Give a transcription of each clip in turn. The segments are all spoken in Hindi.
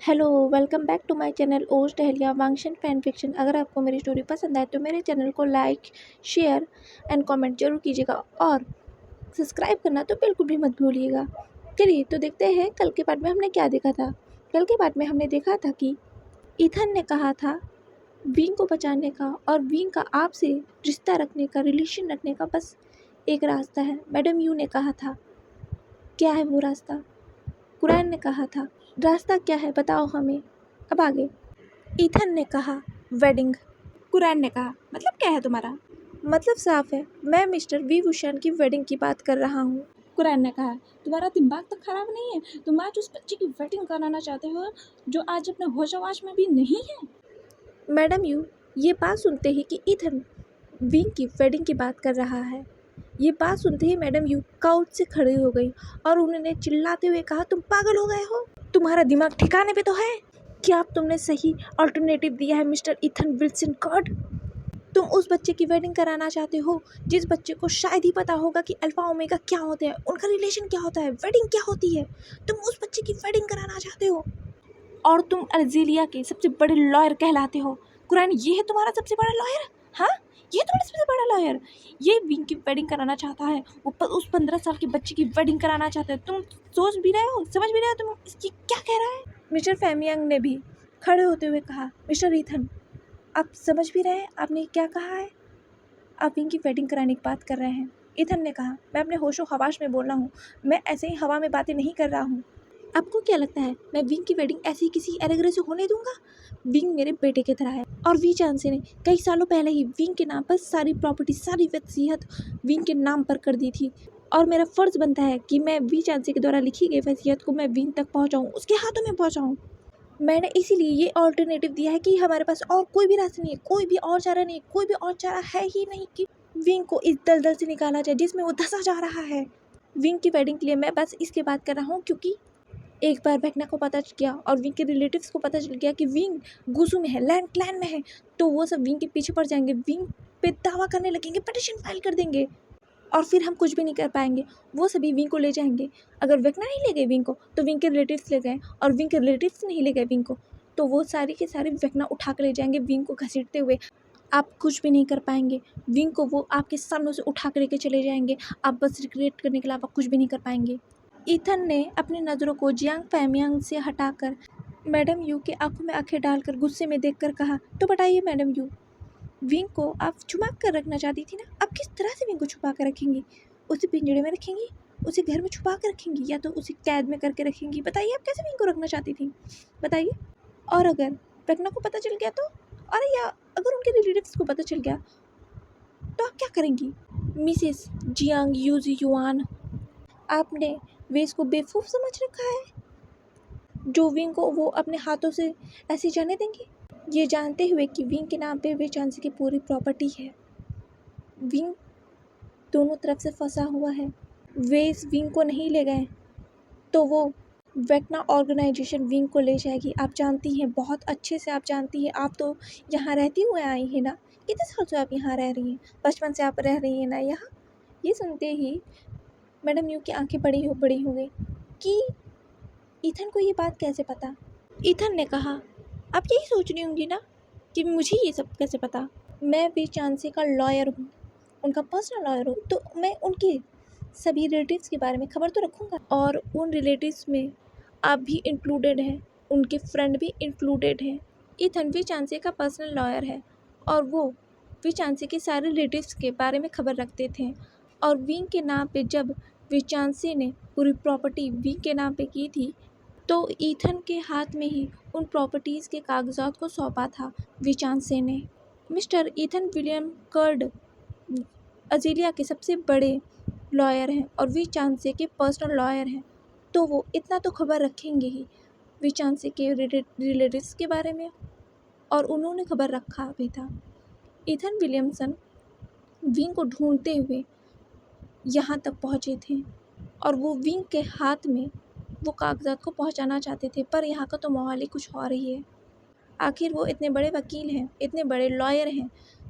Hello, welcome back to my channel ओज टहलिया वांगशन फैन फिक्शन। अगर आपको मेरी स्टोरी पसंद आए तो मेरे चैनल को लाइक, शेयर एंड कमेंट जरूर कीजिएगा और सब्सक्राइब करना तो बिल्कुल भी मत भूलिएगा। चलिए तो देखते हैं कल के पार्ट में हमने क्या देखा था। कल के पार्ट में हमने देखा था कि ईथन ने कहा था विंग को बचाने का और विंग का आपसे रिश्ता रखने का, रिलेशन रखने का बस एक रास्ता है। मैडम यू ने कहा था, क्या है वो रास्ता? कुरैन ने कहा था, रास्ता क्या है बताओ हमें। अब आगे ईथन ने कहा, वेडिंग। कुरैन ने कहा, मतलब क्या है तुम्हारा? मतलब साफ है, मैं मिस्टर वी भूषण की वेडिंग की बात कर रहा हूँ। कुरैन ने कहा, तुम्हारा दिमाग तो खराब नहीं है? तुम आज उस बच्चे की वेडिंग कराना चाहते हो जो आज अपने होश-आवाश में भी नहीं है। मैडम यू, ये बात सुनते ही कि ईथन विंग की वेडिंग की बात कर रहा है, ये बात सुनते ही मैडम यू काउच से खड़ी हो गई और उन्होंने चिल्लाते हुए कहा, तुम पागल हो गए हो? तुम्हारा दिमाग ठिकाने पे तो है? क्या अब तुमने सही ऑल्टरनेटिव दिया है मिस्टर ईथन विल्सन कॉड? तुम उस बच्चे की वेडिंग कराना चाहते हो जिस बच्चे को शायद ही पता होगा कि अल्फा ओमेगा क्या होते हैं, उनका रिलेशन क्या होता है, वेडिंग क्या होती है। तुम उस बच्चे की वेडिंग कराना चाहते हो और तुम अल्जीरिया के सबसे बड़े लॉयर कहलाते हो। कुरैन, ये है तुम्हारा सबसे बड़ा लॉयर? हाँ, ये तुम्हारा सबसे बड़ा लॉयर ये विंग की वेडिंग कराना चाहता है, उस 15 साल के बच्चे की वेडिंग कराना चाहता है। तुम सोच भी रहे हो, समझ भी रहे हो तुम इसकी क्या कह रहा है? मिस्टर फैमियांग ने भी खड़े होते हुए कहा, मिस्टर ईथन, आप समझ भी रहे हैं आपने क्या कहा है? आप इनकी वेडिंग कराने की बात कर रहे हैं। ईथन ने कहा, मैं अपने होशो हवाश में बोल रहा हूँ, मैं ऐसे ही हवा में बातें नहीं कर रहा हूँ। आपको क्या लगता है मैं विंग की वेडिंग ऐसी किसी एलेग्रे से होने दूंगा? विंग मेरे बेटे की तरह है और वी चांसे ने कई सालों पहले ही विंग के नाम पर सारी प्रॉपर्टी, सारी वसीयत विंग के नाम पर कर दी थी और मेरा फर्ज बनता है कि मैं वी चांसे के द्वारा लिखी गई वसीयत को मैं विंग तक पहुँचाऊँ, उसके हाथों में पहुँचाऊँ। मैंने इसीलिए ये ऑल्टरनेटिव दिया है कि हमारे पास और कोई भी रास्ता नहीं है, कोई भी और चारा नहीं है, कोई भी और चारा है ही नहीं कि विंग को इस दलदल से निकाला जाए जिसमें वो धंसा जा रहा है। विंग की वेडिंग के लिए मैं बस इसके बात कर रहा हूँ क्योंकि एक बार वेकना को पता चल गया और विंग के रिलेटिव्स को पता चल गया कि विंग गुसू में है, लैंड क्लैन में है, तो वो सब विंग के पीछे पड़ जाएंगे, विंग पे दावा करने लगेंगे, पिटिशन फाइल कर देंगे और फिर हम कुछ भी नहीं कर पाएंगे। वो सभी विंग को ले जाएंगे। अगर वेकना नहीं ले गए विंग को तो विंग के रिलेटिव्स ले गए और विंग के रिलेटिव्स नहीं ले गए विंग को तो वो सारी के सारे वेकना उठा कर ले जाएंगे विंग को घसीटते हुए। आप कुछ भी नहीं कर पाएंगे, विंग को वो आपके सामने से उठा कर लेके चले जाएंगे। आप बस रिग्रेट करने के अलावा कुछ भी नहीं कर पाएंगे। ईथन ने अपनी नज़रों को जियांग फैमियांग से हटाकर मैडम यू के आंखों में आंखें डालकर गुस्से में देखकर कहा, तो बताइए मैडम यू, विंग को आप छुपा कर रखना चाहती थी ना? आप किस तरह से विंग को छुपा कर रखेंगी? उसे पिंजड़े में रखेंगी, उसे घर में छुपा कर रखेंगी या तो उसे कैद में करके रखेंगी? बताइए आप कैसे विंग को रखना चाहती थी, बताइए। और अगर रखना को पता चल गया तो, और या अगर उनके रिलेटिव्स को पता चल गया तो आप क्या करेंगी? मिसेस जियांग यूजी युआन, आपने वेस को बेवकूफ़ समझ रखा है जो विंग को वो अपने हाथों से ऐसे जाने देंगे, ये जानते हुए कि विंग के नाम पे वे चांस की पूरी प्रॉपर्टी है। विंग दोनों तरफ से फंसा हुआ है। वे इस विंग को नहीं ले गए तो वो वेकना ऑर्गेनाइजेशन विंग को ले जाएगी। आप जानती हैं, बहुत अच्छे से आप जानती हैं, आप तो यहाँ रहती हुए आई हैं ना। कितने साल से आप यहाँ रह रही हैं? बचपन से आप रह रही हैं ना यहाँ। ये सुनते ही मैडम यू की आंखें बड़ी हो गई कि ईथन को ये बात कैसे पता। ईथन ने कहा, आप यही सोच रही होंगी ना कि मुझे ये सब कैसे पता। मैं वी चांसे का लॉयर हूँ, उनका पर्सनल लॉयर हूँ, तो मैं उनके सभी रिलेटिव्स के बारे में खबर तो रखूँगा और उन रिलेटिव्स में आप भी इंक्लूडेड हैं, उनके फ्रेंड भी इंक्लूडेड हैं। ईथन वी चांसे का पर्सनल लॉयर है और वो वी चांसे के सारे रिलेटिव्स के बारे में खबर रखते थे और विंग के नाम पे जब वी चांसे ने पूरी प्रॉपर्टी विंग के नाम पे की थी तो ईथन के हाथ में ही उन प्रॉपर्टीज़ के कागजात को सौंपा था वी चांसे ने। मिस्टर ईथन विलियम कर्ड अज़ीलिया के सबसे बड़े लॉयर हैं और वी चांसे के पर्सनल लॉयर हैं, तो वो इतना तो खबर रखेंगे ही वी चांसे के रिलेटिव्स के बारे में और उन्होंने खबर रखा भी था। ईथन विलियमसन विंग को ढूंढते हुए यहाँ तक पहुँचे थे और वो विंग के हाथ में वो कागजात को पहुँचाना चाहते थे, पर यहाँ का तो माहौल ही कुछ और ही है। आखिर वो इतने बड़े वकील हैं, इतने बड़े लॉयर हैं,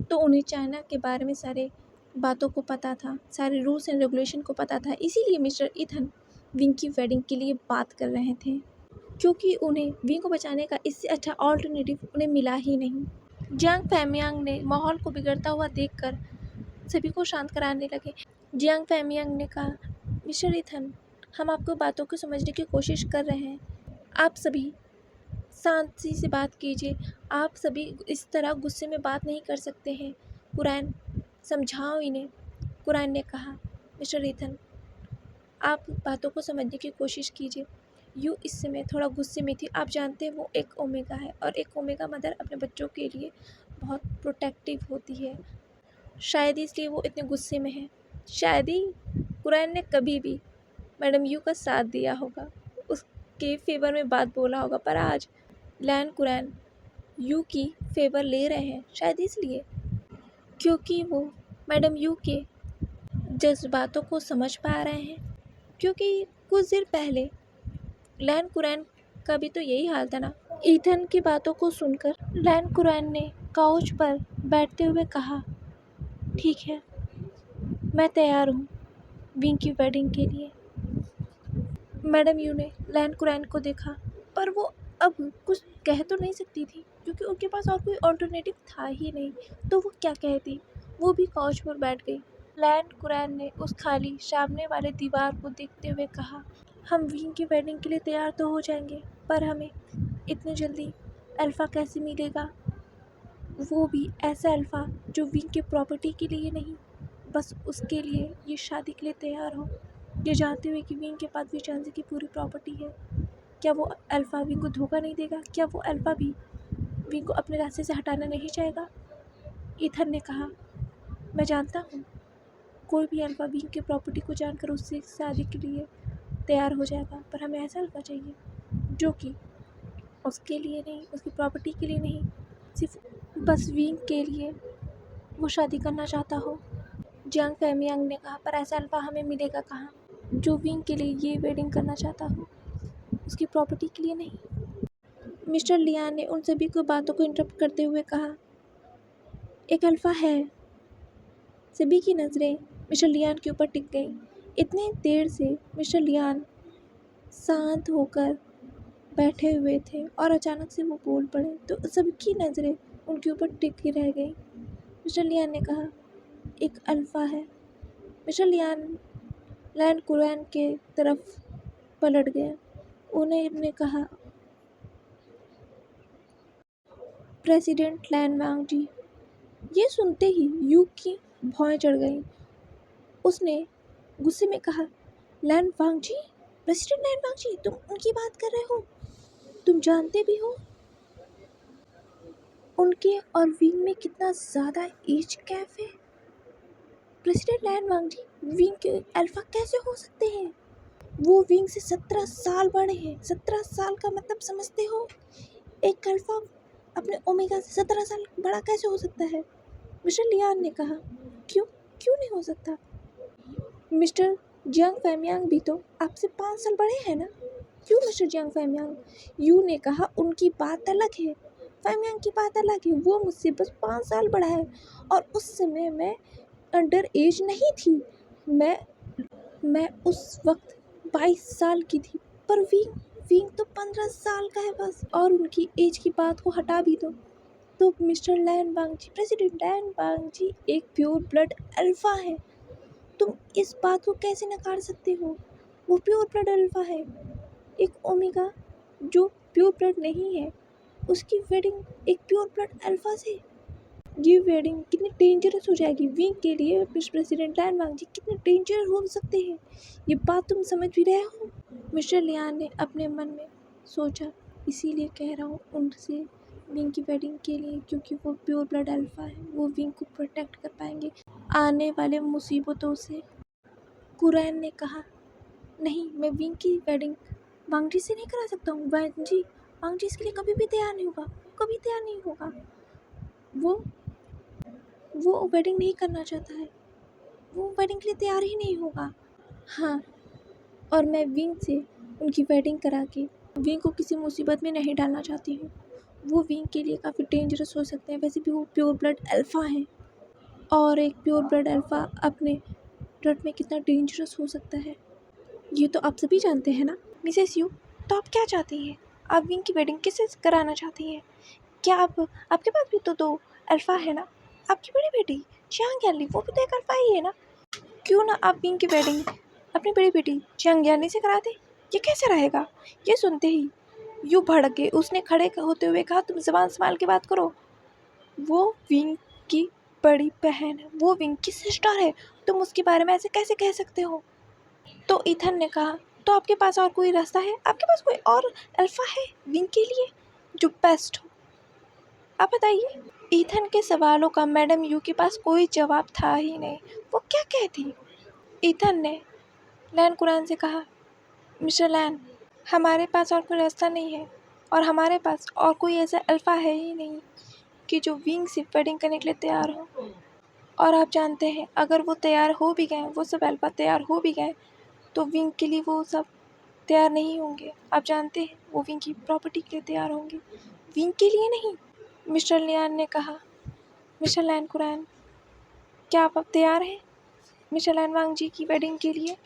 तो उन्हें चाइना के बारे में सारे बातों को पता था, सारे रूल्स एंड रेगुलेशन को पता था। इसीलिए मिस्टर ईथन विंग की वेडिंग के लिए बात कर रहे थे। क्योंकि उन्हें विंग को बचाने का इससे अच्छा ऑल्टरनेटिव उन्हें मिला ही नहीं। जियांग फैमियांग ने माहौल को बिगड़ता हुआ देखकर सभी को शांत कराने लगे। जियांग फैमियांग ने कहा, मिस्टर इथन, हम आपको बातों को समझने की कोशिश कर रहे हैं। आप सभी शांति से बात कीजिए। आप सभी इस तरह गुस्से में बात नहीं कर सकते हैं। कुरैन, समझाओ इन्हें। कुरैन ने कहा, मिस्टर इथन, आप बातों को समझने की कोशिश कीजिए। यू इस समय थोड़ा गुस्से में थी। आप जानते हैं वो एक ओमेगा है और एक ओमेगा मदर अपने बच्चों के लिए बहुत प्रोटेक्टिव होती है। शायद इसलिए वो इतने गुस्से में है। शायद ही कुरैन ने कभी भी मैडम यू का साथ दिया होगा, उसके फेवर में बात बोला होगा, पर आज लैन कुरैन यू की फेवर ले रहे हैं। शायद इसलिए, क्योंकि वो मैडम यू के जज्बातों को समझ पा रहे हैं। क्योंकि कुछ देर पहले लैन कुरैन का भी तो यही हाल था ना। ईथन की बातों को सुनकर लैन कुरैन ने काउच पर बैठते हुए कहा, ठीक है, मैं तैयार हूँ विंग की वेडिंग के लिए। मैडम यू ने लैन कुरैन को देखा, पर वो अब कुछ कह तो नहीं सकती थी क्योंकि उनके पास और कोई ऑल्टरनेटिव था ही नहीं। तो वो क्या कहती। वो भी काउच पर बैठ गई। लैन कुरैन ने उस खाली सामने वाले दीवार को देखते हुए कहा, हम विंग की वेडिंग के लिए तैयार तो हो जाएंगे, पर हमें इतनी जल्दी अल्फ़ा कैसे मिलेगा? वो भी ऐसा अल्फ़ा जो विंग की प्रॉपर्टी के लिए नहीं, बस उसके लिए ये शादी के लिए तैयार हो, ये जानते हुए कि विंग के पास भी चांसी की पूरी प्रॉपर्टी है। क्या वो अल्फ़ा विंग को धोखा नहीं देगा? क्या वो अल्फ़ा भी विंग को अपने रास्ते से हटाना नहीं चाहेगा? ईथन ने कहा, मैं जानता हूँ कोई भी अल्फ़ा विंग की प्रॉपर्टी को जानकर उससे शादी के लिए तैयार हो जाएगा, पर हमें ऐसा अल्फ़ा चाहिए जो कि उसके लिए नहीं, उसकी प्रॉपर्टी के लिए नहीं, सिर्फ बस विंग के लिए वो शादी करना चाहता हो। जियांग फैमियांग ने कहा, पर ऐसा अल्फ़ा हमें मिलेगा कहाँ जो विंग के लिए ये वेडिंग करना चाहता हो, उसकी प्रॉपर्टी के लिए नहीं। मिस्टर लियान ने उन सभी को बातों को इंटरप्ट करते हुए कहा, एक अल्फ़ा है। सभी की नज़रें मिस्टर लियान के ऊपर टिक गई। इतने देर से मिस्टर लियान शांत होकर बैठे हुए थे और अचानक से वो बोल पड़े तो सबकी नज़रें उनके ऊपर टिक ही रह गई। मिस्टर लियान ने कहा, एक अल्फ़ा है। मिस्टर लियान लैन कुरैन के तरफ पलट गया। उन्होंने कहा, प्रेसिडेंट लैन वांग जी। ये सुनते ही यू की भौएं चढ़ गई। उसने गुस्से में कहा, लैन वांग जी? प्रेसिडेंट लैन वांग जी, तुम उनकी बात कर रहे हो? तुम जानते भी हो उनके और विंग में कितना ज़्यादा एज गैप है? प्रेसिडेंट लैन वांग जी, विंग के अल्फ़ा कैसे हो सकते हैं? वो विंग से 17 साल बड़े हैं। 17 साल का मतलब समझते हो? एक अल्फ़ा अपने ओमेगा से 17 साल बड़ा कैसे हो सकता है? मिस्टर लियान ने कहा, क्यों क्यों नहीं हो सकता? मिस्टर जियांग फैमियांग भी तो आपसे 5 साल बड़े हैं ना? क्यों मिस्टर जियांग फैमियांग? यू ने कहा, उनकी बात अलग है, फैमियांग की बात अलग है। वो मुझसे बस 5 साल बड़ा है और उस समय मैं अंडर एज नहीं थी। मैं उस वक्त 22 साल की थी। पर विंग विंग तो 15 साल का है बस। और उनकी एज की बात को हटा भी दो तो मिस्टर लैन वांग जी, प्रेसिडेंट लैन वांग जी एक प्योर ब्लड अल्फ़ा है। तुम इस बात को कैसे नकार सकते हो? वो प्योर ब्लड अल्फ़ा है। एक ओमेगा जो प्योर ब्लड नहीं है, उसकी वेडिंग एक प्योर ब्लड अल्फ़ा से, ये वेडिंग कितनी डेंजरस हो जाएगी विंग के लिए। मिस्टर प्रेसिडेंट लैन वांग जी कितने डेंजर हो सकते हैं, ये बात तुम समझ भी रहे हो? मिस्टर लियान ने अपने मन में सोचा, इसीलिए कह रहा हूँ उनसे विंग की वेडिंग के लिए, क्योंकि वो प्योर ब्लड अल्फ़ा है। वो विंग को प्रोटेक्ट कर पाएंगे आने वाले मुसीबतों से। कुरैन ने कहा, नहीं, मैं विंग की वेडिंग वांग जी से नहीं करा सकता हूँ। वांग जी इसके लिए कभी भी तैयार नहीं होगा, कभी तैयार नहीं होगा। वो वेडिंग नहीं करना चाहता है, वो वेडिंग के लिए तैयार ही नहीं होगा। हाँ, और मैं विंग से उनकी वेडिंग करा के विंग को किसी मुसीबत में नहीं डालना चाहती हूँ। वो विंग के लिए काफ़ी डेंजरस हो सकते हैं। वैसे भी वो प्योर ब्लड अल्फ़ा हैं और एक प्योर ब्लड अल्फ़ा अपने ब्लड में कितना डेंजरस हो सकता है, ये तो आप सभी जानते हैं ना। मिसेस यू, तो आप क्या चाहती हैं? आप विंग की वेडिंग किससे कराना चाहती हैं? क्या आपके पास भी तो 2 अल्फ़ा है ना? आपकी बड़ी बेटी जियांग यानली वो भी तो एक अल्फ़ा ही है ना? क्यों ना आप विंग की वेडिंग अपनी बड़ी बेटी जियांग यानली से करा दें? ये कैसे रहेगा? ये सुनते ही यूँ भड़क गए। उसने खड़े होते हुए कहा, तुम ज़बान सँभाल के बात करो। वो विंग की बड़ी बहन है, वो विंग की सिस्टर है, तुम उसके बारे में ऐसे कैसे कह सकते हो? तो ईथन ने कहा, तो आपके पास और कोई रास्ता है? आपके पास कोई और अल्फ़ा है विंग के लिए जो बेस्ट हो? आप बताइए। ईथन के सवालों का मैडम यू के पास कोई जवाब था ही नहीं। वो क्या कहती? ईथन ने लैन कुरान से कहा, मिस्टर लैन, हमारे पास और कोई रास्ता नहीं है और हमारे पास और कोई ऐसा अल्फ़ा है ही नहीं कि जो विंग से वेडिंग करने के लिए तैयार हो। और आप जानते हैं, अगर वो तैयार हो भी गए, वो सब अल्फ़ा तैयार हो भी गए, तो विंग के लिए वो सब तैयार नहीं होंगे। आप जानते हैं, वो विंग की प्रॉपर्टी के लिए तैयार होंगे, विंग के लिए नहीं। मिस्टर लियान ने कहा, मिस्टर लैन कुरान, क्या आप अब तैयार हैं मिस्टर लैन वांग जी की वेडिंग के लिए?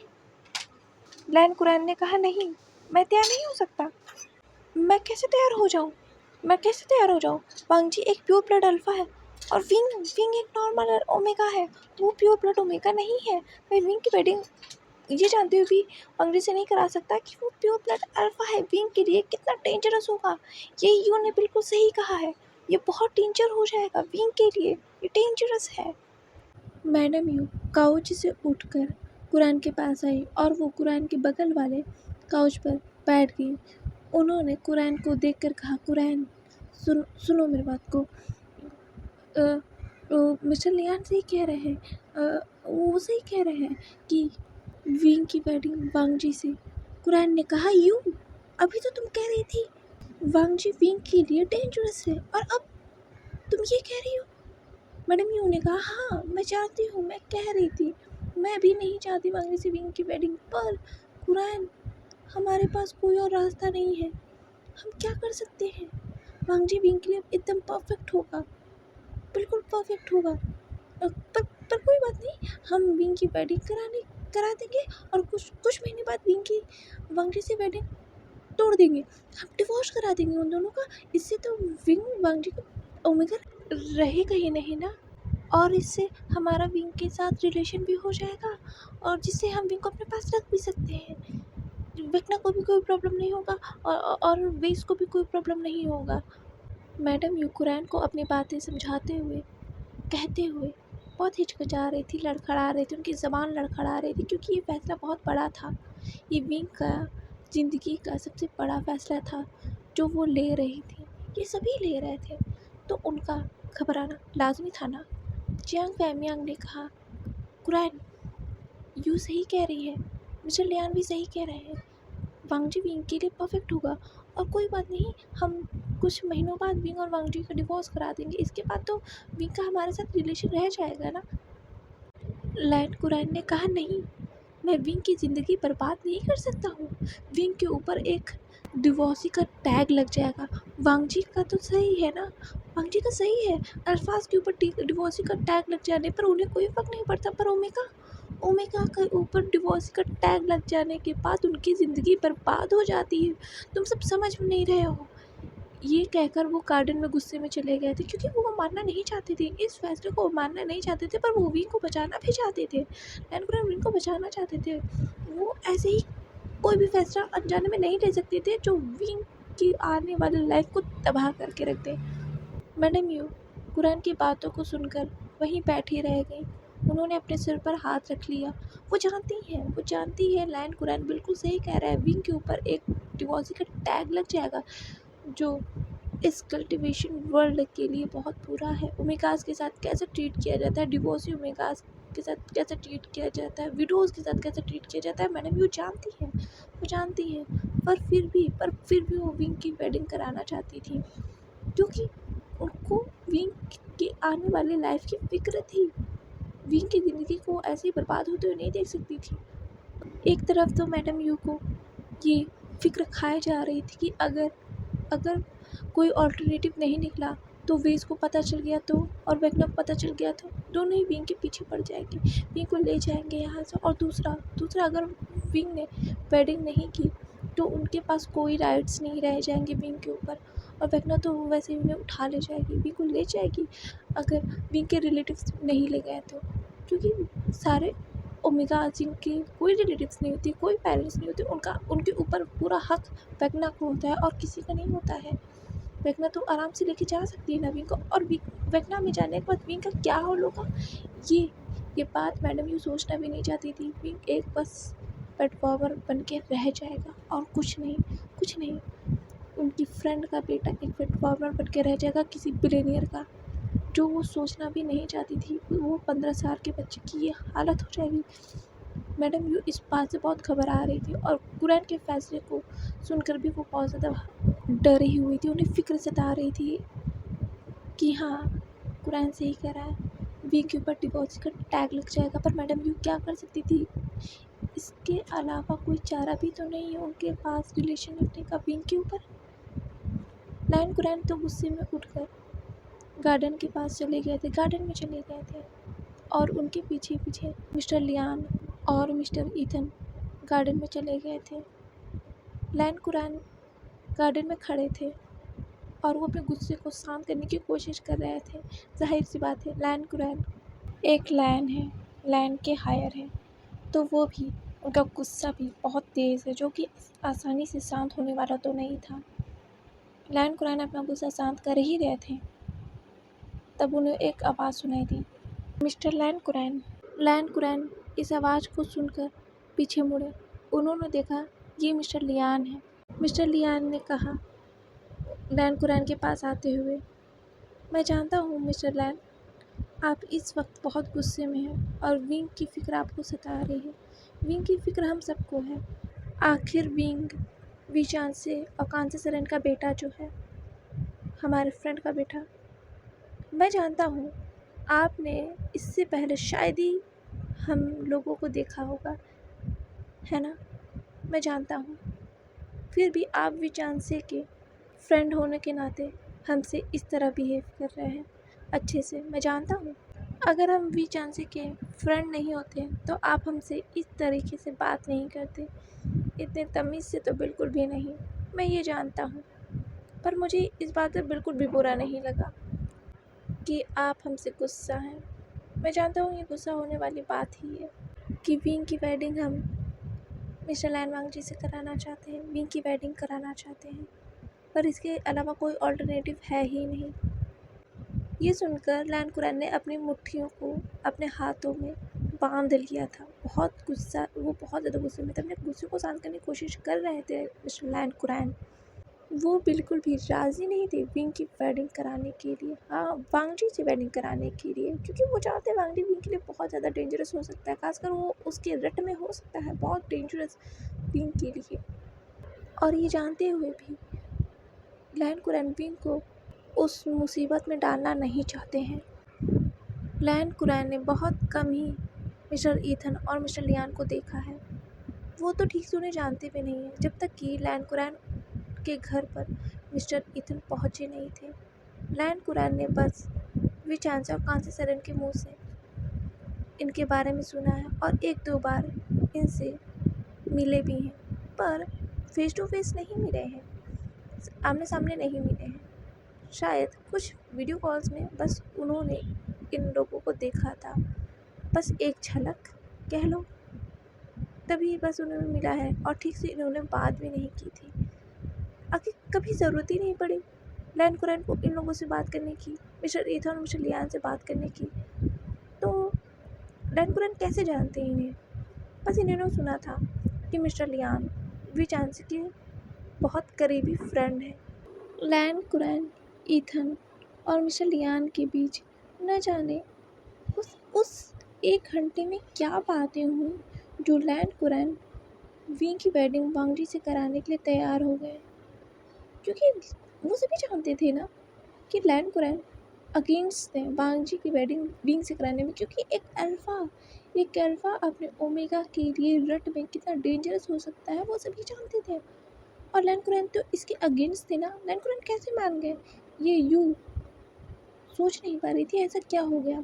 लैन कुरान ने कहा, नहीं, मैं तैयार नहीं हो सकता। मैं कैसे तैयार हो जाऊँ? मैं कैसे तैयार हो जाऊँ? वांग जी एक प्योर ब्लड अल्फ़ा है और विंग विंग एक नॉर्मल ओमेगा है। वो प्योर ब्लड ओमेगा नहीं है। मैं विंग की वेडिंग ये जानते हुए भी वांग जी से नहीं करा सकता कि वो प्योर ब्लड अल्फ़ा है। विंग के लिए कितना डेंजरस होगा। ये यू ने बिल्कुल सही कहा है। ये बहुत डेंजर हो जाएगा विंग के लिए। ये डेंजरस है। मैडम यू काउच से उठकर कुरान के पास आई और वो कुरान के बगल वाले काउच पर बैठ गई। उन्होंने कुरान को देखकर कहा, कुरान सुनो मेरी बात को। मिस्टर लियान सही कह रहे हैं। वो सही कह रहे हैं कि विंग की वेडिंग वांग जी से। कुरान ने कहा, यू अभी तो तुम कह रही थी वांग जी विंग के लिए डेंजरस है और अब तुम ये कह रही हो। मैडम यू ने कहा, हाँ मैं चाहती हूँ, मैं कह रही थी मैं भी नहीं चाहती वांग जी से विंग की वेडिंग, पर कुरान हमारे पास कोई और रास्ता नहीं है। हम क्या कर सकते हैं? वांग जी विंग के लिए एकदम परफेक्ट होगा, बिल्कुल परफेक्ट होगा। पर कोई बात नहीं, हम विंग की वेडिंग करा देंगे और कुछ महीने बाद विंग की वांग जी से वेडिंग तोड़ देंगे। हम डिवोर्स करा देंगे उन दोनों का। इससे तो विंग वांग जी का ओमेगा रहेगा ही नहीं ना, और इससे हमारा विंग के साथ रिलेशन भी हो जाएगा और जिससे हम विंग को अपने पास रख भी सकते हैं। विक्ना को भी कोई प्रॉब्लम नहीं होगा और वेस को भी कोई प्रॉब्लम नहीं होगा। मैडम यू कुरान को अपनी बातें समझाते हुए, कहते हुए बहुत हिचकिचा रही थी, लड़खड़ा रही थी, उनकी ज़बान लड़खड़ा रही थी क्योंकि ये फ़ैसला बहुत बड़ा था। ये विंग का ज़िंदगी का सबसे बड़ा फ़ैसला था जो वो ले रही थी। ये सभी ले रहे थे, तो उनका घबराना लाज़मी था ना। जियांग फैमियांग ने कहा, कुरान यू सही कह रही है, मिस्टर लियान भी सही कह रहे हैं, वांग जी विंग के लिए परफेक्ट होगा और कोई बात नहीं, हम कुछ महीनों बाद विंग और वांग जी का डिवोर्स करा देंगे। इसके बाद तो विंग का हमारे साथ रिलेशन रह जाएगा ना। लैन कुरान ने कहा, नहीं, मैं विंग की ज़िंदगी बर्बाद नहीं कर सकता हूँ। विंग के ऊपर एक डिवोर्सी का टैग लग जाएगा। वांग जी का तो सही है ना, वांग जी का सही है। अल्फाज के ऊपर डिवोर्सी का टैग लग जाने पर उन्हें कोई फ़र्क नहीं पड़ता, पर ओमेगा ओमेगा के ऊपर डिवोर्स का टैग लग जाने के बाद उनकी ज़िंदगी बर्बाद हो जाती है। तुम सब समझ में नहीं रहे हो। ये कहकर वो गार्डन में गुस्से में चले गए थे क्योंकि वो मानना नहीं चाहते थे, इस फैसले को मानना नहीं चाहते थे, पर वो विंग को बचाना भी चाहते थे। लैन कुरान विंग को बचाना चाहते थे। वो ऐसे ही कोई भी फैसला अनजाने में नहीं ले सकते थे जो विंग की आने वाली लाइफ को तबाह करके रख दे। मैडम यू कुरान की बातों को सुनकर वहीं बैठी रह गई। उन्होंने अपने सिर पर हाथ रख लिया। वो जानती है लैन कुरान बिल्कुल सही कह रहा है। विंग के ऊपर एक डिवोर्सी का टैग लग जाएगा जो इस कल्टीवेशन वर्ल्ड के लिए बहुत बुरा है। ओमेगास के साथ कैसे ट्रीट किया जाता है, डिवोर्सी ओमेगास के साथ कैसे ट्रीट किया जाता है, विडोज़ के साथ कैसे ट्रीट किया जाता है, मैडम यू जानती हैं, वो जानती हैं। पर फिर भी वो विंग की वेडिंग कराना चाहती थी क्योंकि उनको विंग की आने वाली लाइफ की फ़िक्र थी। विंग की ज़िंदगी को ऐसे ही बर्बाद होते हुए नहीं देख सकती थी। एक तरफ तो मैडम यू को ये फ़िक्र खाए जा रही थी कि अगर अगर कोई ऑल्टरनेटिव नहीं निकला तो वेस को पता चल गया तो, और वेगना को पता चल गया तो दोनों ही विंग के पीछे पड़ जाएंगे, विंग को ले जाएंगे यहाँ से। और दूसरा अगर विंग ने वेडिंग नहीं की तो उनके पास कोई राइट्स नहीं रह जाएंगे विंग के ऊपर। और वैक्ना तो वैसे ही उन्हें उठा ले जाएगी, विंग को ले जाएगी अगर विंग के रिलेटिव्स नहीं ले गए तो, क्योंकि सारे ओमेगा जिनके कोई रिलेटिव्स नहीं होती, कोई पेरेंट्स नहीं होते, उनके ऊपर पूरा हक वैक्ना को होता है और किसी का नहीं होता है। वैक्ना तो आराम से लेके जा सकती है ना विंग को, और वैक्ना में जाने के बाद विंग का क्या हाल होगा, ये बात मैडम यूँ सोचना भी नहीं चाहती थी। विंग एक बस पेट बन के रह जाएगा और कुछ नहीं, कुछ नहीं। उनकी फ्रेंड का बेटा एक पेट बन के रह जाएगा किसी बिलियनियर का, जो वो सोचना भी नहीं चाहती थी। वो 15 साल के बच्चे की ये हालत हो जाएगी। मैडम यू इस बात से बहुत घबरा रही थी और कुरैन के फैसले को सुनकर भी वो बहुत ज़्यादा डरी हुई थी। उन्हें फ़िक्र सता रही थी कि हाँ, कुरैन सही कह रहा है, वी के ऊपर डिवोर्स का टैग लग जाएगा। पर मैडम यू क्या कर सकती थी, इसके अलावा कोई चारा भी तो नहीं है उनके पास रिलेशन रखने का विंग के ऊपर। लायन कुरैन तो गुस्से में उठकर गार्डन के पास चले गए थे, गार्डन में चले गए थे और उनके पीछे पीछे मिस्टर लियान और मिस्टर ईथन गार्डन में चले गए थे। लायन कुरैन गार्डन में खड़े थे और वो अपने गुस्से को शांत करने की कोशिश कर रहे थे। जाहिर सी बात है, लायन कुरैन एक लायन है, लायन के हायर है, तो वो भी उनका गुस्सा भी बहुत तेज़ है, जो कि आसानी से शांत होने वाला तो नहीं था। लायन कुरैन अपना गुस्सा शांत कर ही रहे थे, तब उन्हें एक आवाज़ सुनाई दी, मिस्टर लायन कुरैन। लायन कुरैन इस आवाज़ को सुनकर पीछे मुड़े। उन्होंने देखा ये मिस्टर लियान है। मिस्टर लियान ने कहा लायन कुरैन के पास आते हुए, मैं जानता हूँ मिस्टर लायन, आप इस वक्त बहुत गुस्से में हैं और विंग की फ़िक्र आपको सता रही है। विंग की फ़िक्र हम सबको है। आखिर विंग विचान से और कांसे सरन का बेटा जो है, हमारे फ्रेंड का बेटा, मैं जानता हूँ आपने इससे पहले शायद ही हम लोगों को देखा होगा, है ना, मैं जानता हूँ। फिर भी आप विचान से के फ्रेंड होने के नाते हमसे इस तरह बिहेव कर रहे हैं अच्छे से, मैं जानता हूँ। अगर हम विचान से के फ्रेंड नहीं होते तो आप हमसे इस तरीके से बात नहीं करते, इतने तमीज़ से तो बिल्कुल भी नहीं, मैं ये जानता हूँ। पर मुझे इस बात पर बिल्कुल भी बुरा नहीं लगा कि आप हमसे गुस्सा हैं। मैं जानता हूँ ये गुस्सा होने वाली बात ही है कि विंग की वेडिंग हम मिस्टर लायन वांगजी से कराना चाहते हैं, विंग की वेडिंग कराना चाहते हैं, पर इसके अलावा कोई ऑल्टरनेटिव है ही नहीं। ये सुनकर लायन कुरैन ने अपनी मुट्ठियों को अपने हाथों में बांध लिया था। बहुत गुस्सा, वो बहुत ज़्यादा गुस्से में थे, अपने गुस्से को शांत करने की कोशिश कर रहे थे मिस्टर लायन कुरैन। वो बिल्कुल भी राज़ी नहीं थे विंग की वेडिंग कराने के लिए, हाँ, वांगजी से वेडिंग कराने के लिए, क्योंकि वो जानते हैं वांगजी विंग के लिए बहुत ज़्यादा डेंजरस हो सकता है, खासकर वो उसके रट में हो सकता है बहुत डेंजरस विंग के लिए। और ये जानते हुए भी लायन कुरैन विंग को उस मुसीबत में डालना नहीं चाहते हैं। लायन कुरैन ने बहुत कम ही मिस्टर ईथन और मिस्टर लियान को देखा है। वो तो ठीक से उन्हें जानते भी नहीं हैं, जब तक कि लायन कुरैन के घर पर मिस्टर ईथन पहुँचे नहीं थे। लायन कुरैन ने बस विचांसा और कांसे सरन के मुंह से इनके बारे में सुना है और 1-2 बार इनसे मिले भी हैं, पर फेस टू फेस नहीं मिले हैं, आमने सामने नहीं मिले हैं। शायद कुछ वीडियो कॉल्स में बस उन्होंने इन लोगों को देखा था, बस एक झलक कह लो, तभी बस उन्हें मिला है और ठीक से इन्होंने बात भी नहीं की थी। आखिर कभी ज़रूरत ही नहीं पड़ी लायन कुरैन को इन लोगों से बात करने की, मिस्टर ईथन और मिस्टर लियान से बात करने की। तो लायन कुरैन कैसे जानते हैं इन्हें, बस इन्होंने सुना था कि मिस्टर लियान विचान के बहुत करीबी फ्रेंड है। लायन कुरैन, ईथन और मिस्टर लियान के बीच न जाने उस 1 घंटे में क्या बातें हुई जो लायन कुरैन विंग की वेडिंग वांगजी से कराने के लिए तैयार हो गए, क्योंकि वो सभी जानते थे ना कि लायन कुरैन अगेंस्ट थे वांगजी की वेडिंग विंग से कराने में, क्योंकि एक अल्फ़ा अपने ओमेगा के लिए रट में कितना डेंजरस हो सकता है वो सभी जानते थे। और लायन कुरैन तो इसके अगेंस्ट थे ना, लायन कुरैन कैसे मान गए, ये यू सोच नहीं पा रही थी ऐसा क्या हो गया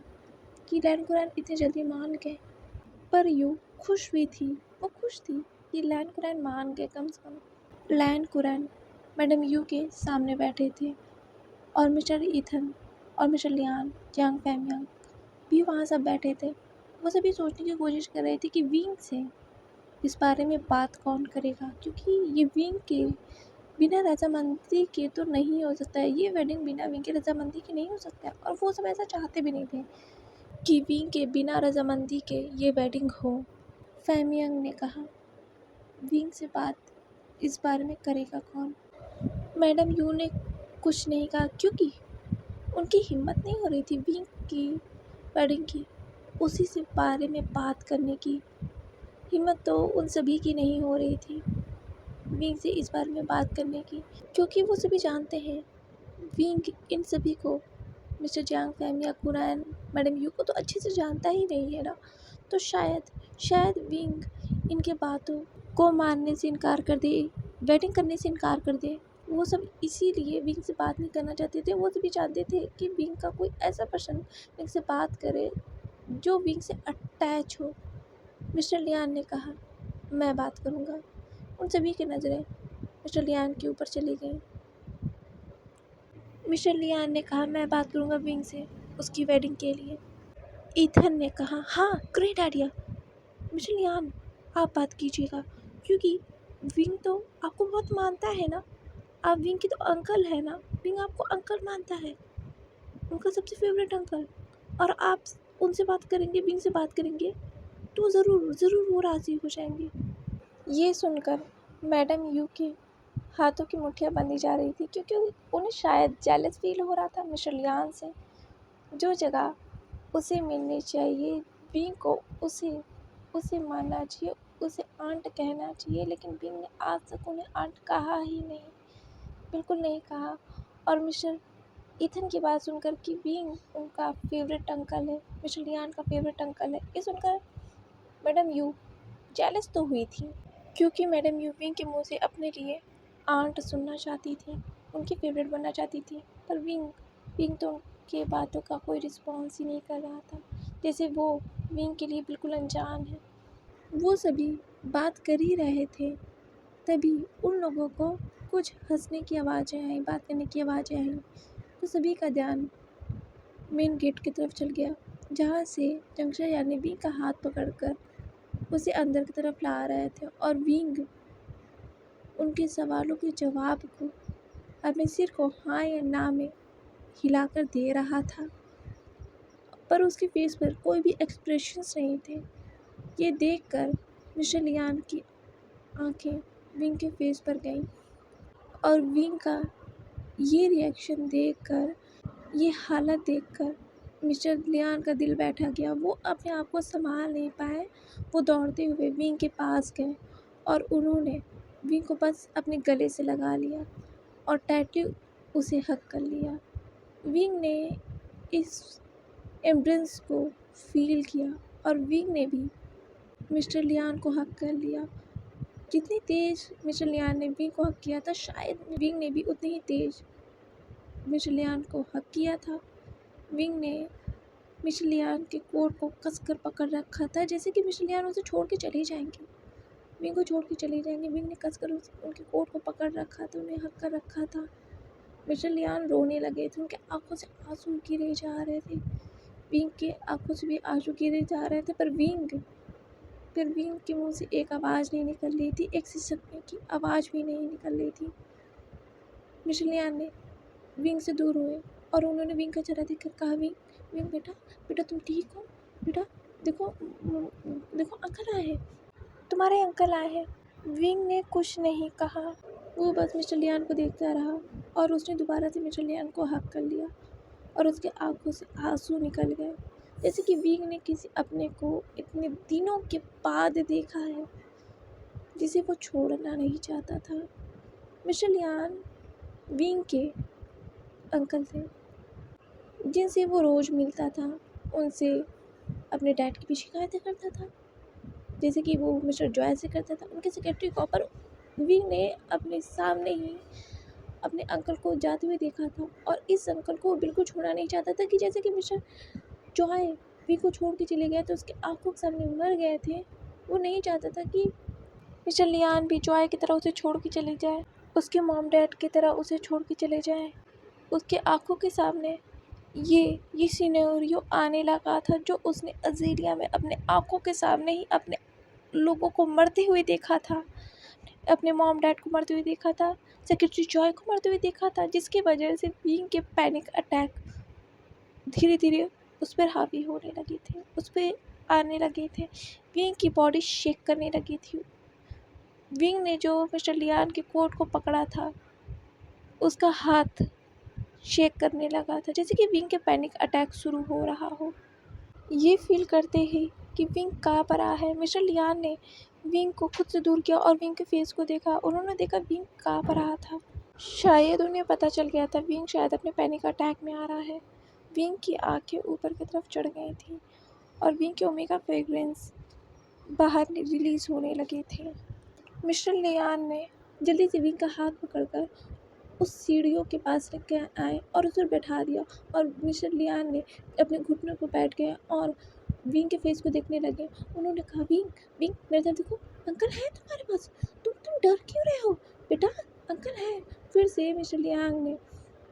कि लायन कुरैन इतने जल्दी मान गए। पर यू खुश भी थी, वो खुश थी कि लायन कुरैन मान गए कम से कम। लायन कुरैन मैडम यू के सामने बैठे थे और मिस्टर ईथन और मिस्टर लियान यांग फैमियांग भी वहाँ सब बैठे थे। वो सभी सोचने की कोशिश कर रहे थे कि विंग से इस बारे में बात कौन करेगा, क्योंकि ये विंग के बिना रजामंदी के तो नहीं हो सकता है, ये वेडिंग बिना विंग के रजामंदी के नहीं हो सकता है। और वो सब ऐसा चाहते भी नहीं थे कि विंग के बिना रजामंदी के ये वेडिंग हो। फैमियांग ने कहा, विंग से बात इस बारे में करेगा कौन? मैडम यू ने कुछ नहीं कहा, क्योंकि उनकी हिम्मत नहीं हो रही थी विंग की वेडिंग की उसी से बारे में बात करने की। हिम्मत तो उन सभी की नहीं हो रही थी विंग से इस बारे में बात करने की, क्योंकि वो सभी जानते हैं विंग इन सभी को, मिस्टर जियांग फैम या कुरैन मैडम यू को तो अच्छे से जानता ही नहीं है ना। तो शायद विंग इनके बातों को मानने से इनकार कर दे, वेडिंग करने से इनकार कर दे। वो सब इसीलिए विंग से बात नहीं करना चाहते थे। वो सभी चाहते थे कि विंग का कोई ऐसा पर्सन विंग से बात करे जो विंग से अटैच हो। मिस्टर लियान ने कहा, मैं बात करूँगा। उन सभी की नज़रें मिस्टर लियान के ऊपर चली गईं। मिस्टर लियान ने कहा, मैं बात करूँगा विंग से उसकी वेडिंग के लिए। ईथन ने कहा, हाँ ग्रेट आइडिया मिस्टर लियान, आप बात कीजिएगा, क्योंकि विंग तो आपको बहुत मानता है ना, आप विंग की तो अंकल है ना, विंग आपको अंकल मानता है, उनका सबसे फेवरेट अंकल। और आप उनसे बात करेंगे, विंग से बात करेंगे तो ज़रूर वो राज़ी हो जाएंगे। ये सुनकर मैडम यू के हाथों की मुट्ठियाँ बंधी जा रही थी, क्योंकि उन्हें शायद जेलस फील हो रहा था मिस्टर लियान से। जो जगह उसे मिलनी चाहिए विंग को, उसे मानना चाहिए, उसे आंट कहना चाहिए, लेकिन विंग ने आज तक उन्हें आंट कहा ही नहीं, बिल्कुल नहीं कहा। और मिस्टर ईथन की बात सुनकर कि विंग उनका फेवरेट अंकल है, मिस्टर लियान का फेवरेट अंकल है, ये सुनकर मैडम यू जेलस तो हुई थी, क्योंकि मैडम यू विंग के मुंह से अपने लिए आंट सुनना चाहती थी, उनकी फेवरेट बनना चाहती थी। पर विंग तो उनके बातों का कोई रिस्पॉन्स ही नहीं कर रहा था, जैसे वो विंग के लिए बिल्कुल अनजान है। वो सभी बात कर ही रहे थे, तभी उन लोगों को कुछ हंसने की आवाज़ें आई, बात करने की आवाज़ें आई। तो सभी का ध्यान मेन गेट की तरफ चल गया, जहाँ से जंक्शन यानी विंग का हाथ पकड़कर उसे अंदर की तरफ ला रहे थे। और विंग उनके सवालों के जवाब को अपने सिर को हाँ या ना में हिलाकर दे रहा था, पर उसके फेस पर कोई भी एक्सप्रेशंस नहीं थे। ये देखकर मिस्टर लियान की आंखें विंग के फेस पर गईं, और विंग का ये रिएक्शन देखकर, ये हालत देखकर मिस्टर लियान का दिल बैठा गया। वो अपने आप को संभाल नहीं पाए, वो दौड़ते हुए विंग के पास गए और उन्होंने विंग को बस अपने गले से लगा लिया और टाइटली उसे हग कर लिया। विंग ने इस एम्ब्रेस को फील किया और विंग ने भी मिस्टर लियान को हग कर लिया। जितनी तेज़ मिस्टर लियान ने विंग को हग किया था, शायद विंग ने भी उतनी ही तेज़ मिस्टर लियान को हग किया था। विंग ने मिस्टर लियान के कोट को कसकर पकड़ रखा था, जैसे कि मिस्टर लियान उसे छोड़ के चले जाएंगे, विंग को छोड़ के चले जाएंगे। विंग ने कसकर उनके कोट को पकड़ रखा था, उन्हें हग कर रखा था। मिस्टर लियान रोने लगे थे, उनके आंखों से आंसू गिरे जा रहे थे, विंग के आंखों से भी आंसू गिरे जा रहे थे। पर विंग के मुंह से एक आवाज़ नहीं निकल रही थी, एक सिसकने की आवाज़ भी नहीं निकल रही थी। मिस्टर लियान ने विंग से दूर हुए और उन्होंने विंग का चेहरा देखकर कहा, विंग बेटा तुम ठीक हो? बेटा देखो अंकल आए हैं, तुम्हारे अंकल आए हैं। विंग ने कुछ नहीं कहा, वो बस मिस्टर लियान को देखता रहा और उसने दोबारा से मिस्टर लियान को हग कर लिया और उसके आंखों से आंसू निकल गए, जैसे कि विंग ने किसी अपने को इतने दिनों के बाद देखा है, जिसे वो छोड़ना नहीं चाहता था। मिस्टर लियान विंग के अंकल थे, जिनसे वो रोज़ मिलता था, उनसे अपने डैड की भी शिकायतें करता था, जैसे कि वो मिस्टर जॉय से करता था, उनके सेक्रेटरी को। पर विंग ने अपने सामने ही अपने अंकल को जाते हुए देखा था और इस अंकल को बिल्कुल छोड़ना नहीं चाहता था, कि जैसे कि मिस्टर जॉय विंग को छोड़ के चले गए तो उसके आंखों के सामने मर गए थे। वो नहीं चाहता था कि मिस्टर लियान भी जॉय की तरह उसे छोड़ के चले जाए, उसके मॉम डैड की तरह उसे छोड़ के चले जाएं। उसके आंखों के सामने ये सिनेरियो आने लगा था जो उसने अज़ेलिया में अपने आंखों के सामने ही अपने लोगों को मरते हुए देखा था, अपने मॉम डैड को मरते हुए देखा था, सेक्रेटरी जॉय को मरते हुए देखा था, जिसकी वजह से विंग के पैनिक अटैक धीरे धीरे उस पर हावी होने लगे थे, उस पर आने लगे थे। विंग की बॉडी शेक करने लगी थी। विंग ने जो मिस्टर लियान के कोट को पकड़ा था उसका हाथ शेक करने लगा था, जैसे कि विंग के पैनिक अटैक शुरू हो रहा हो। ये फील करते ही कि विंग काँप रहा है, मिस्टर लियान ने विंग को खुद से दूर किया और विंग के फेस को देखा। उन्होंने देखा विंग काँप रहा था। शायद उन्हें पता चल गया था विंग शायद अपने पैनिक अटैक में आ रहा है। विंग की आंखें ऊपर की तरफ चढ़ गई थी और विंग के ओमेगा फ्रेग्रेंस बाहर रिलीज होने लगे थे। मिस्टर लियान ने जल्दी से विंग का हाथ पकड़कर उस सीढ़ियों के पास लेके आए और उसे बैठा दिया और मिस्टर लियान ने अपने घुटनों पर बैठ गए और विंग के फेस को देखने लगे। उन्होंने कहा, विंग विंग मेरे तरफ देखो, अंकल है तुम्हारे पास, तुम डर क्यों रहे हो बेटा, अंकल है। फिर से मिस्टर लियान ने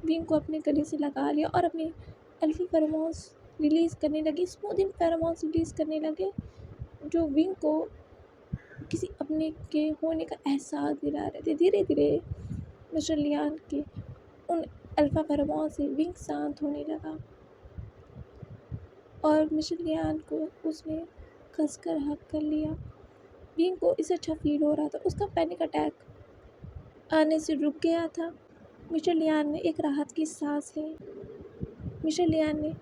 विंग को अपने गले से लगा लिया और अपने अल्फी फेरोमोन्स रिलीज़ करने लगे, स्मूथिंग फेरोमोन्स रिलीज़ करने लगे, जो विंग को किसी अपने के होने का एहसास दिला रहे थे। धीरे धीरे मिस्टर लियान के उन अल्फा फेरोमोन से विंग शांत होने लगा और मिस्टर लियान को उसने कसकर हक कर लिया। विंग को इससे अच्छा फील हो रहा था, उसका पैनिक अटैक आने से रुक गया था। मिस्टर लियान ने एक राहत की सांस ली। मिस्टर लियान ने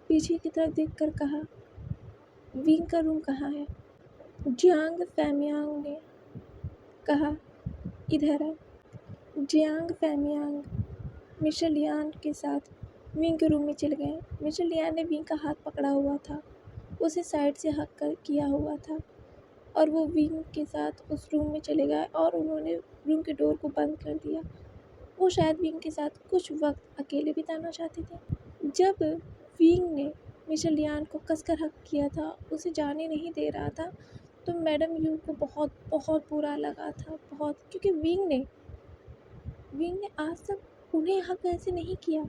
पीछे की तरफ देखकर कहा, विंग का रूम कहाँ है? जियांग फैमियांग ने कहा, इधर है। जियांग फैमियांग मिस्टर लियान के साथ विंग के रूम में चले गए। मिस्टर लियान ने विंग का हाथ पकड़ा हुआ था, उसे साइड से हक कर किया हुआ था और वो विंग के साथ उस रूम में चले गए और उन्होंने रूम के डोर को बंद कर दिया। वो शायद विंग के साथ कुछ वक्त अकेले बिताना चाहते थे। जब विंग ने मिस्टर लियान को कसकर हक किया था, उसे जाने नहीं दे रहा था, तो मैडम यू को बहुत बहुत बुरा लगा था, बहुत, क्योंकि विंग ने आज तक उन्हें हक ऐसे नहीं किया।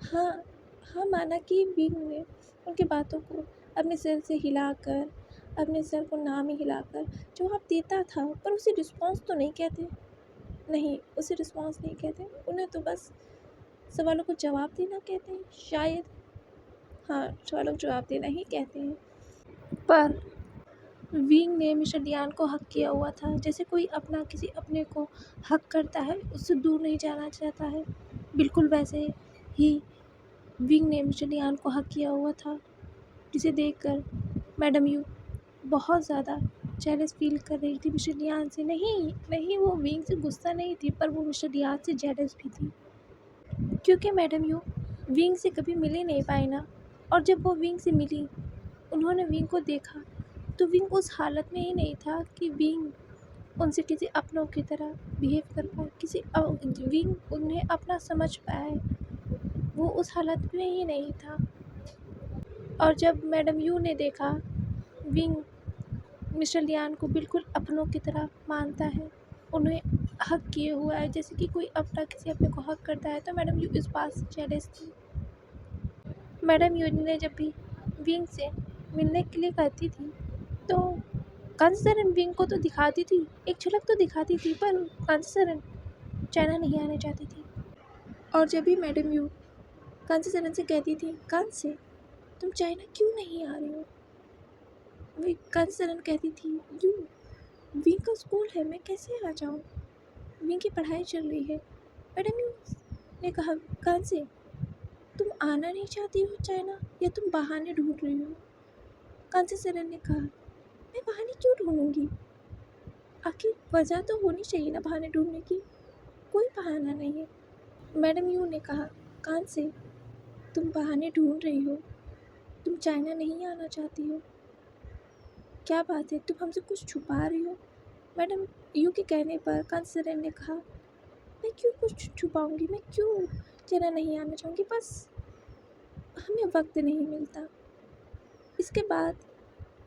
हाँ हाँ, माना कि विंग ने उनकी बातों को अपने सिर से हिलाकर, अपने सर को ना में हिलाकर जवाब देता था, पर उसे रिस्पॉन्स तो नहीं कहते। नहीं, उसे रिस्पॉन्स नहीं कहते, उन्हें तो बस सवालों को जवाब देना कहते हैं। शायद हाँ, सवालों को जवाब देना ही कहते हैं। पर विंग ने मिस्टर लियान को हक किया हुआ था, जैसे कोई अपना किसी अपने को हक करता है, उससे दूर नहीं जाना चाहता है। बिल्कुल वैसे ही विंग ने मिस्टर लियान को हक किया हुआ था, जिसे देखकर मैडम यू बहुत ज़्यादा जेलस फील कर रही थी मिस्टर लियान से। नहीं, वो विंग से गुस्सा नहीं थी, पर वो मिस्टर लियान से जेलस भी थी, क्योंकि मैडम यू विंग से कभी मिल ही नहीं पाई ना। और जब वो विंग से मिली, उन्होंने विंग को देखा, तो विंग उस हालत में ही नहीं था कि विंग उनसे किसी अपनों की तरह बिहेव कर पाए, विंग उन्हें अपना समझ पाए, वो उस हालत में ही नहीं था। और जब मैडम यू ने देखा विंग मिस्टर लियान को बिल्कुल अपनों की तरह मानता है, उन्हें हक किए हुआ है, जैसे कि कोई अपना किसी अपने को हक करता है, तो मैडम यू इस बात से जेलस थी। मैडम यू ने जब भी विंग से मिलने के लिए कहती थी, तो कांचीचरण विंग को तो दिखाती थी, एक झलक तो दिखाती थी, पर कांचीचरण चाइना नहीं आना चाहती थी। और जब भी मैडम यू कांचीचरण से कहती थी, कांची तुम चाइना क्यों नहीं आ रही हो, वे कांचीचरण कहती थी, यू विंग का स्कूल है, मैं कैसे आ जाऊँ, विंग की पढ़ाई चल रही है। मैडम यू ने कहा, कांची तुम आना नहीं चाहती हो चाइना, या तुम बहाने ढूंढ रही हो? कांचीचरण ने कहा, मैं बहाने क्यों ढूंढूंगी, आखिर वजह तो होनी चाहिए ना बहाने ढूंढने की, कोई बहाना नहीं है। मैडम यू ने कहा, कांची तुम बहाने ढूंढ रही हो, तुम चाइना नहीं आना चाहती हो, क्या बात है, तुम हमसे कुछ छुपा रही हो? मैडम यू के कहने पर कांचीचरण ने कहा, मैं क्यों कुछ छुपाऊंगी, मैं क्यों चाइना नहीं आना चाहूँगी, बस हमें वक्त नहीं मिलता। इसके बाद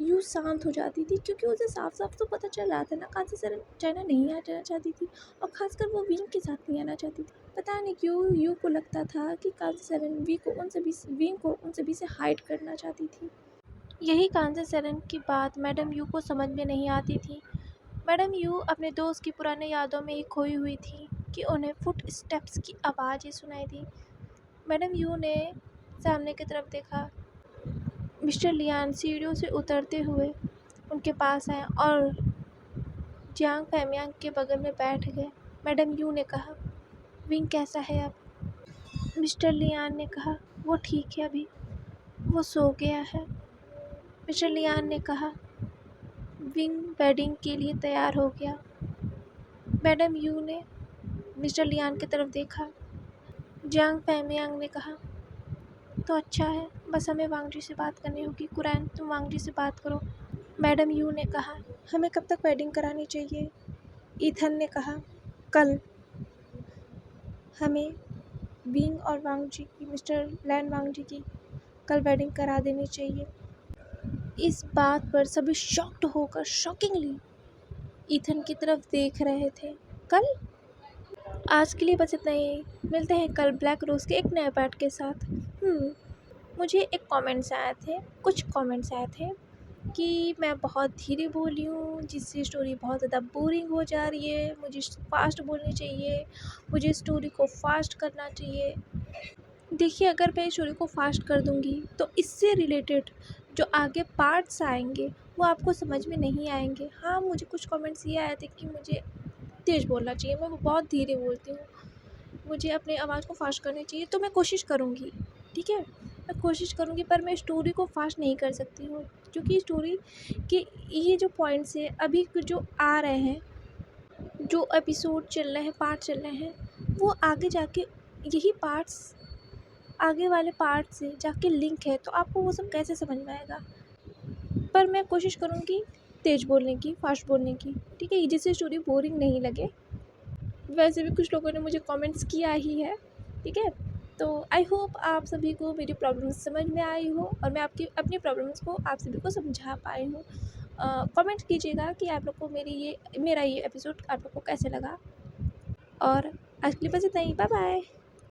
यूँ शांत हो जाती थी, क्योंकि उसे साफ साफ तो पता चल रहा था ना, कांसी सरन चाइना नहीं आना चाहती थी, और ख़ासकर वो विंग के साथ नहीं आना चाहती थी। पता नहीं क्यों यू को लगता था कि कांसी सरन विंग को उन सभी से हाइड करना चाहती थी। यही कांसी सरन की बात मैडम यू को समझ में नहीं आती थी। मैडम यू अपने दोस्त की पुराने यादों में ही खोई हुई थी कि उन्हें फुट स्टेप्स की आवाज़ें सुनाई दी। मैडम यू ने सामने की तरफ देखा। मिस्टर लियान सीढ़ियों से उतरते हुए उनके पास आए और जियांग फैमियांग के बगल में बैठ गए। मैडम यू ने कहा, विंग कैसा है अब? मिस्टर लियान ने कहा, वो ठीक है, अभी वो सो गया है। मिस्टर लियान ने कहा, विंग वेडिंग के लिए तैयार हो गया। मैडम यू ने मिस्टर लियान की तरफ देखा। जियांग फैमियांग ने कहा, तो अच्छा है, बस हमें वांग जी से बात करनी होगी। कुरैन, तुम वांग जी से बात करो। मैडम यू ने कहा, हमें कब तक वेडिंग करानी चाहिए? ईथन ने कहा, कल। हमें विंग और वांग जी की, मिस्टर लैन वांग जी की कल वेडिंग करा देनी चाहिए। इस बात पर सभी शॉक्ड होकर शॉकिंगली ईथन की तरफ देख रहे थे। कल? आज के लिए बस इतना ही। मिलते हैं कल ब्लैक रोज़ के एक नए पार्ट के साथ। मुझे कुछ कमेंट्स आए थे कि मैं बहुत धीरे बोली हूँ, जिससे स्टोरी बहुत ज़्यादा बोरिंग हो जा रही है, मुझे फास्ट बोलनी चाहिए, मुझे स्टोरी को फास्ट करना चाहिए। देखिए, अगर मैं स्टोरी को फास्ट कर दूँगी तो इससे रिलेटेड जो आगे पार्ट्स आएंगे वो आपको समझ में नहीं आएंगे। हाँ, मुझे कुछ कमेंट्स ये आए थे कि मुझे तेज़ बोलना चाहिए, मैं बहुत धीरे बोलती हूँ, मुझे अपनी आवाज़ को फास्ट करनी चाहिए, तो मैं कोशिश करूँगी, ठीक है, मैं कोशिश करूँगी, पर मैं स्टोरी को फास्ट नहीं कर सकती हूँ, क्योंकि स्टोरी के ये जो पॉइंट्स है अभी जो आ रहे हैं, जो एपिसोड चल रहे हैं, पार्ट चल रहे हैं, वो आगे जाके यही पार्ट्स आगे वाले पार्ट से जाके लिंक है, तो आपको वो सब कैसे समझ में आएगा। पर मैं कोशिश करूँगी तेज़ बोलने की, फास्ट बोलने की, ठीक है, जिससे स्टोरी बोरिंग नहीं लगे। वैसे भी कुछ लोगों ने मुझे कमेंट्स किया ही है, ठीक है। तो आई होप आप सभी को मेरी प्रॉब्लम्स समझ में आई हो और मैं आपकी अपनी प्रॉब्लम्स को आप सभी को समझा पाई हूँ। कमेंट कीजिएगा कि आप लोग को मेरा ये एपिसोड आप लोग को कैसे लगा। और आज के लिए बस इतना ही। Bye bye.